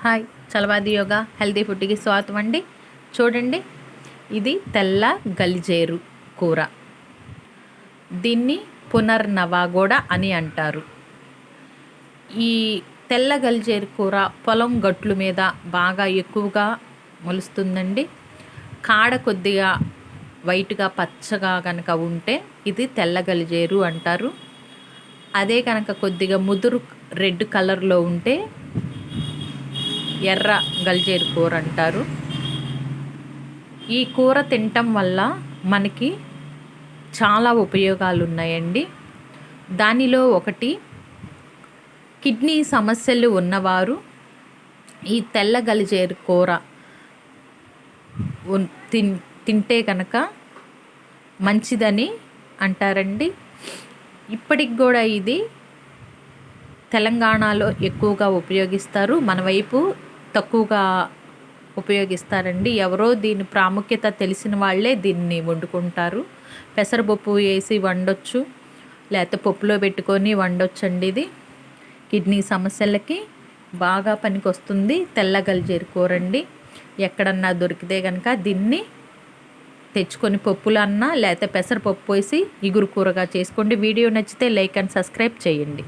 Hi Chalavadi yoga healthy ఫుడ్కి స్వాగతం అండి. చూడండి, ఇది తెల్ల గలిజేరు కూర. దీన్ని పునర్నవాగోడ అని అంటారు. ఈ తెల్ల గలిజేరు కూర పొలం గట్లు మీద బాగా ఎక్కువగా మొలుస్తుందండి. కాడ కొద్దిగా వైట్గా పచ్చగా కనుక ఉంటే ఇది తెల్ల గలిజేరు అంటారు. అదే కనుక కొద్దిగా ముదురు రెడ్ కలర్లో ఉంటే ఎర్ర గలిజేరు కూర అంటారు. ఈ కూర తినటం వల్ల మనకి చాలా ఉపయోగాలు ఉన్నాయండి. దానిలో ఒకటి, కిడ్నీ సమస్యలు ఉన్నవారు ఈ తెల్ల గలిజేరు కూర తింటే కనుక మంచిదని అంటారండి. ఇప్పటికి కూడా ఇది తెలంగాణలో ఎక్కువగా ఉపయోగిస్తారు, మన వైపు తక్కువగా ఉపయోగిస్తారండి. ఎవరో దీని ప్రాముఖ్యత తెలిసిన వాళ్ళే దీన్ని వండుకుంటారు. పెసరపప్పు వేసి వండొచ్చు, లేకపోతే పప్పులో పెట్టుకొని వండొచ్చండి. ఇది కిడ్నీ సమస్యలకి బాగా పనికొస్తుంది. తెల్ల గలిజేరు కూర అండి. ఎక్కడన్నా దొరికితే కనుక దీన్ని తెచ్చుకొని పప్పులన్నా లేకపోతే పెసరపప్పు వేసి ఇగురు కూరగా చేసుకోండి. వీడియో నచ్చితే లైక్ అండ్ సబ్స్క్రైబ్ చేయండి.